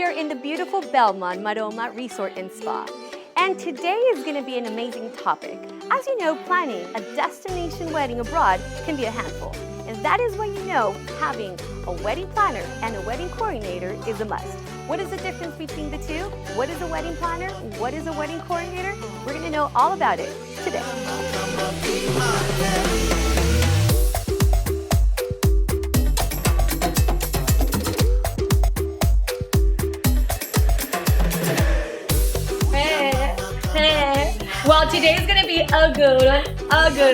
we are in the beautiful Belmond Maroma Resort and Spa. And today is going to be an amazing topic. As you know, planning a destination wedding abroad can be a handful. And that is why you know having a wedding planner and a wedding coordinator is a must. What is the difference between the two? What is a wedding planner? What is a wedding coordinator? We're going to know all about it today. Well, today's gonna be a good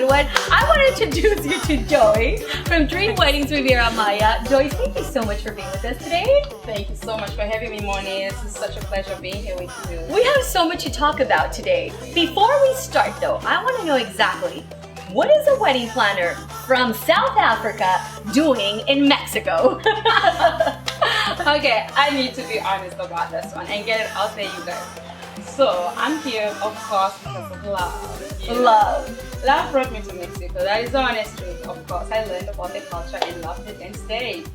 one. I want to introduce you to Joyce from Dream Weddings Riviera Maya. Joyce, thank you so much for being with us today. Thank you so much for having me, Moni. This is such a pleasure being here with you. We have so much to talk about today. Before we start though, I want to know exactly what is a wedding planner from South Africa doing in Mexico? Okay, I need to be honest about this one and get it out there, you guys. So I'm here, of course, because of love. Love Brought me to Mexico. That is the honest truth. Of course, I learned about the culture and loved it and stayed.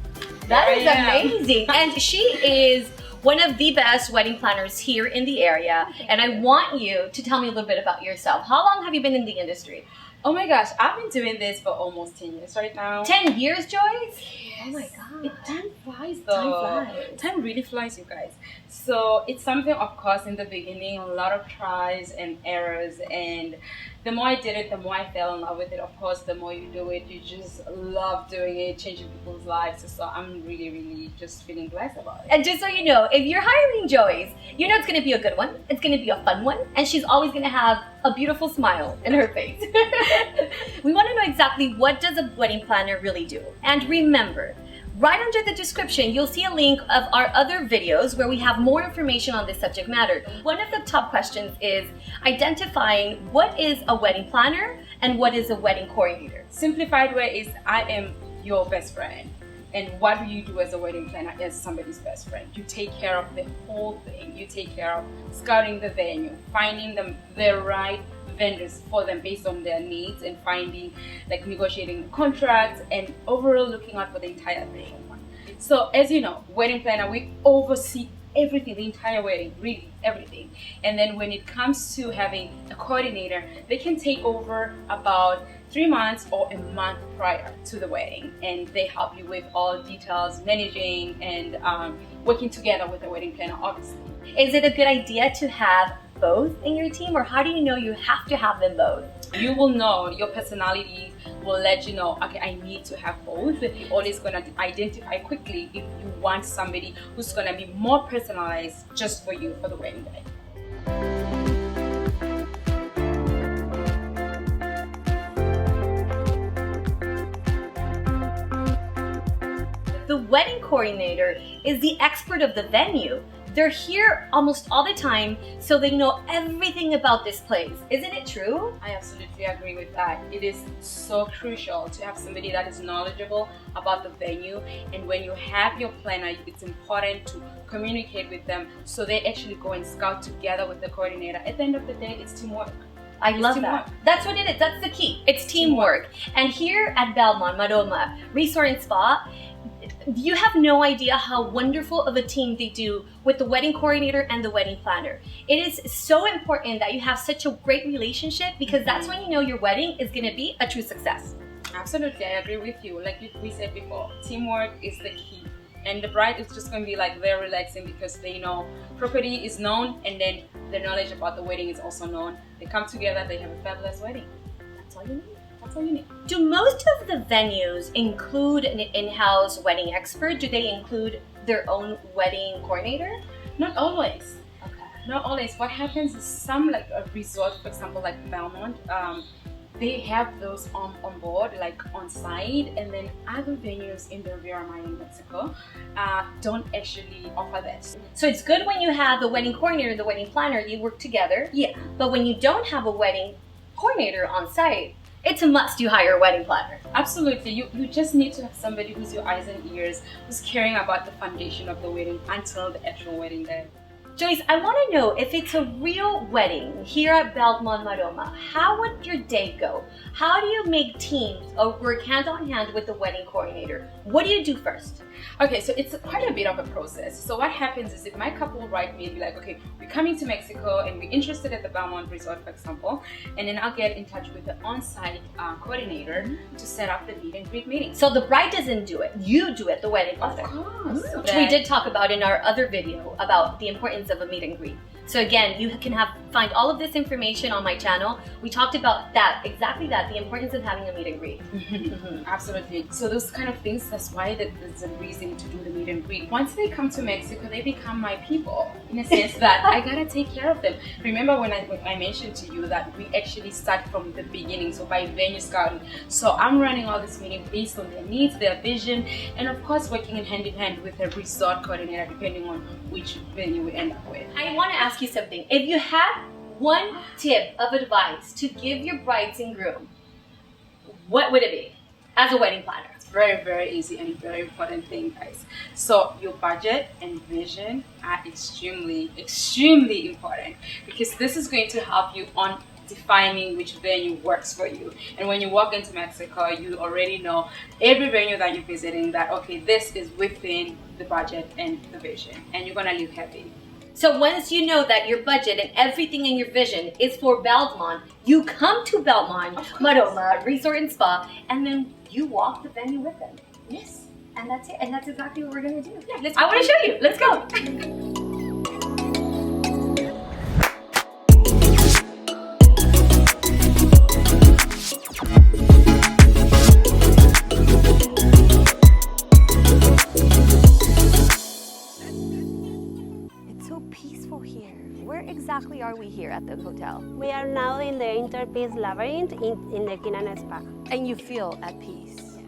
That is amazing. And she is one of the best wedding planners here in the area. And I want you to tell me a little bit about yourself. How long have you been in the industry? Oh my gosh, I've been doing this for almost 10 years right now. 10 years, Joyce? Yes. Oh my God. Time flies though. Time really flies, you guys. So it's something, of course, in the beginning, a lot of tries and errors, and the more I did it, the more I fell in love with it. Of course, the more you do it, you just love doing it, changing people's lives. So I'm really just feeling blessed about it. And just so you know, if you're hiring Joyce, you know it's going to be a good one. It's going to be a fun one. And she's always going to have a beautiful smile in her face. We want to know exactly what does a wedding planner really do. And remember, right under the description, you'll see a link of our other videos where we have more information on this subject matter. One of the top questions is identifying what is a wedding planner and what is a wedding coordinator. Simplified way is I am your best friend. And what do you do as a wedding planner as somebody's best friend? You take care of the whole thing. You take care of scouting the venue, finding them the right vendors for them based on their needs, and finding, like, negotiating the contracts and overall looking out for the entire thing. So as you know, wedding planner, we oversee everything, the entire wedding, really everything. And then when it comes to having a coordinator, they can take over about 3 months or a month prior to the wedding, and they help you with all details, managing and working together with the wedding planner, obviously. Is it a good idea to have both in your team, or how do you know you have to have them both? You will know, your personality will let you know, okay, I need to have both. You're always going to identify quickly if you want somebody who's going to be more personalized just for you for the wedding day. The wedding coordinator is the expert of the venue. They're here almost all the time, so they know everything about this place. Isn't it true? I absolutely agree with that. It is so crucial to have somebody that is knowledgeable about the venue, and when you have your planner, it's important to communicate with them so they actually go and scout together with the coordinator. At the end of the day, it's teamwork. I love that. That's what it is. That's the key. It's teamwork. And here at Belmond Maroma Resort and Spa, you have no idea how wonderful of a team they do with the wedding coordinator and the wedding planner. It is so important that you have such a great relationship, because that's when you know your wedding is going to be a true success. Absolutely, I agree with you. Like we said before, teamwork is the key. And the bride is just going to be like very relaxing because they know property is known, and then the knowledge about the wedding is also known. They come together, they have a fabulous wedding. That's all you need. That's all you need. Do most of the venues include an in-house wedding expert? Do they include their own wedding coordinator? Not always. Okay. Not always. What happens is some, like a resort, for example, like Belmond, they have those on board, like on site, and then other venues in the Riviera Maya in Mexico don't actually offer that. So it's good when you have the wedding coordinator and the wedding planner, you work together. Yeah. But when you don't have a wedding coordinator on site, it's a must you hire a wedding planner. Absolutely. You just need to have somebody who's your eyes and ears, who's caring about the foundation of the wedding until the actual wedding day. Joyce, I want to know, if it's a real wedding here at Belmond Maroma, how would your day go? How do you make teams or work hand on hand with the wedding coordinator? What do you do first? Okay, so it's quite a bit of a process. So what happens is, if my couple write me and be like, okay, we're coming to Mexico and we're interested at the Belmond Resort, for example, and then I'll get in touch with the on-site coordinator to set up the meet and greet meeting. So the bride doesn't do it, you do it, the wedding planner. Of course. So Which we did talk about in our other video about the importance of a meet and greet. So again, you can find all of this information on my channel. We talked about that, exactly that, the importance of having a meet and greet. Absolutely. So those kind of things, that's why there's a reason to do the meet and greet. Once they come to Mexico, they become my people, in a sense that I gotta take care of them. Remember when I mentioned to you that we actually start from the beginning, so by venue scouting. So I'm running all this meeting based on their needs, their vision, and of course working hand in hand with a resort coordinator, depending on which venue we end up with. I want to ask you something. If you had one tip of advice to give your brides and groom, what would it be as a wedding planner? It's very, very easy and very important thing, guys. So your budget and vision are extremely, extremely important, because this is going to help you on defining which venue works for you. And when you walk into Mexico, you already know every venue that you're visiting that, okay, this is within the budget and the vision, and you're gonna leave happy. So once you know that your budget and everything in your vision is for Belmond, you come to Belmond Maroma Resort and Spa, and then you walk the venue with them. Yes. And that's it. And that's exactly what we're gonna do. Yeah, I want to show you. Let's go. Exactly are we here at the hotel? We are now in the Interpeace Labyrinth in the Karina Spa. And you feel at peace.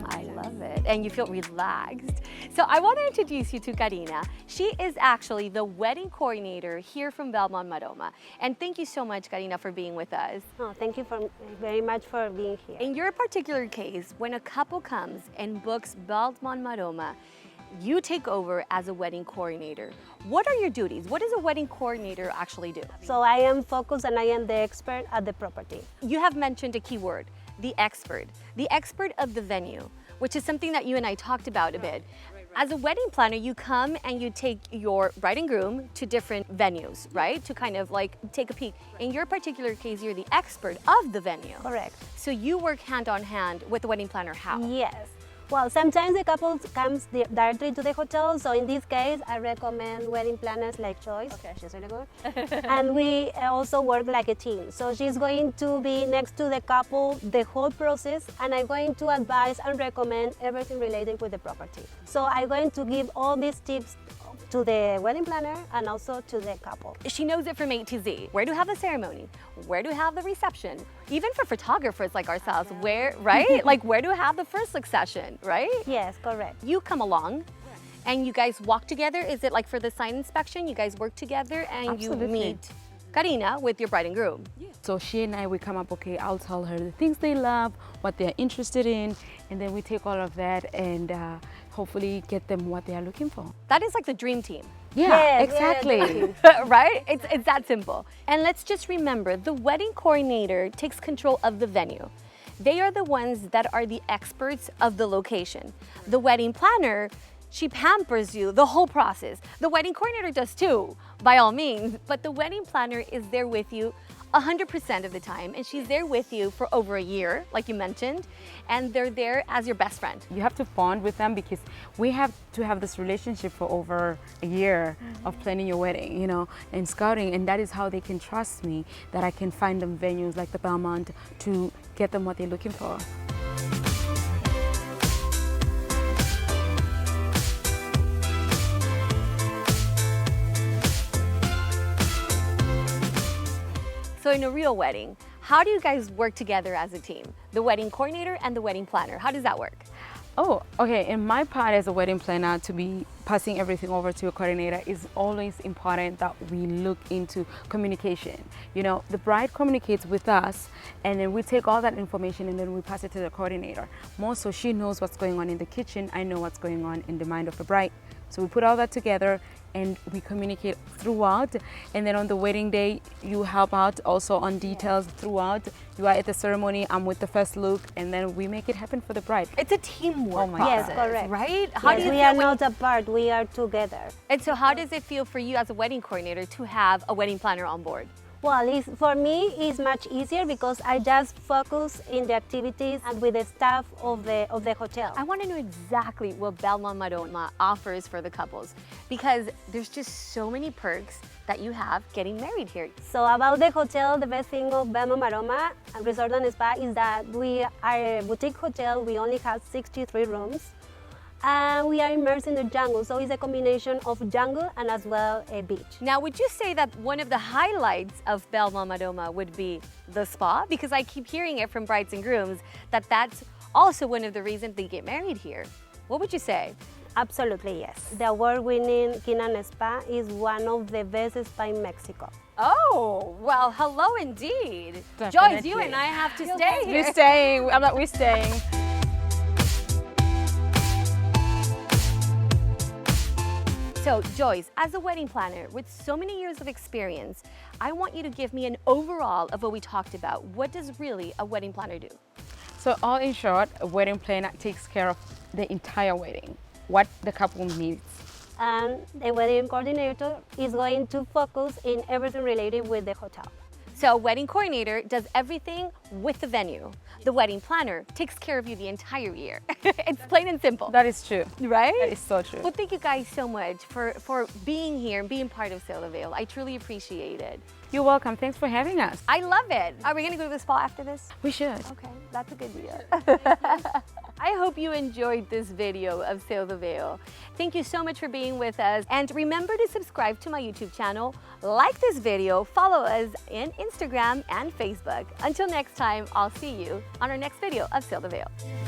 I love it. And you feel relaxed. So I want to introduce you to Karina. She is actually the wedding coordinator here from Belmond Maroma. And thank you so much, Karina, for being with us. Oh, thank you very much for being here. In your particular case, when a couple comes and books Belmond Maroma, you take over as a wedding coordinator. What are your duties? What does a wedding coordinator actually do? So I am focused and I am the expert at the property. You have mentioned a key word, the expert of the venue, which is something that you and I talked about a bit. As a wedding planner, you come and you take your bride and groom to different venues, right? To kind of like take a peek. In your particular case, you're the expert of the venue. Correct. So you work hand on hand with the wedding planner. How? Yes. Well, sometimes the couple comes directly to the hotel, so in this case, I recommend wedding planners like Joyce. Okay. She's really good. And we also work like a team. So she's going to be next to the couple the whole process, and I'm going to advise and recommend everything related with the property. So I'm going to give all these tips to the wedding planner and also to the couple. She knows it from A to Z. Where to have the ceremony, where to have the reception, even for photographers like ourselves, where, right? Like where to have the first succession, right? Yes, correct. You come along and you guys walk together. Is it like for the sign inspection, you guys work together and Absolutely. you meet Karina with your bride and groom? Yeah. So she and I, we come up, okay, I'll tell her the things they love, what they're interested in, and then we take all of that and hopefully get them what they are looking for. That is like the dream team. Yeah, Yes, exactly. Right? It's that simple. And let's just remember, the wedding coordinator takes control of the venue. They are the ones that are the experts of the location. The wedding planner, she pampers you the whole process. The wedding coordinator does too, by all means, but the wedding planner is there with you 100% of the time, and she's there with you for over a year, like you mentioned, and they're there as your best friend. You have to bond with them because we have to have this relationship for over a year of planning your wedding, you know, and scouting, and that is how they can trust me that I can find them venues like the Belmond to get them what they're looking for. So in a real wedding, how do you guys work together as a team? The wedding coordinator and the wedding planner, how does that work? Oh, okay. In my part as a wedding planner, to be passing everything over to a coordinator is always important that we look into communication. You know, the bride communicates with us and then we take all that information and then we pass it to the coordinator. More so she knows what's going on in the kitchen, I know what's going on in the mind of the bride. So we put all that together and we communicate throughout. And then on the wedding day, you help out also on details throughout. You are at the ceremony, I'm with the first look, and then we make it happen for the bride. It's a teamwork Oh my process, God. Yes, correct. right? Yes, we are not apart, we are together. And so how does it feel for you as a wedding coordinator to have a wedding planner on board? Well, for me, it's much easier because I just focus in the activities and with the staff of the hotel. I want to know exactly what Belmond Maroma offers for the couples, because there's just so many perks that you have getting married here. So about the hotel, the best thing of Belmond Maroma Resort and Spa is that we are a boutique hotel. We only have 63 rooms. And we are immersed in the jungle, so it's a combination of jungle and as well a beach. Now, would you say that one of the highlights of Belmond Maroma would be the spa? Because I keep hearing it from brides and grooms that that's also one of the reasons they get married here. What would you say? Absolutely, yes. The award-winning Kinan Spa is one of the best spa in Mexico. Oh, well, hello indeed. Joyce, Definitely. you and I have to stay here. We're staying. I'm like, we're staying. So, Joyce, as a wedding planner with so many years of experience, I want you to give me an overall of what we talked about. What does really a wedding planner do? So all in short, a wedding planner takes care of the entire wedding, what the couple needs. And the wedding coordinator is going to focus in everything related with the hotel. So, a wedding coordinator does everything with the venue. The wedding planner takes care of you the entire year. It's plain and simple. That is true. Right? That is so true. Well, thank you guys so much for being here and being part of Sail the Veil. I truly appreciate it. You're welcome. Thanks for having us. I love it. Are we going to go to the spa after this? We should. Okay, that's a good deal. I hope you enjoyed this video of Sail the Veil. Thank you so much for being with us. And remember to subscribe to my YouTube channel, like this video, follow us on Instagram and Facebook. Until next time, I'll see you on our next video of Sail the Veil.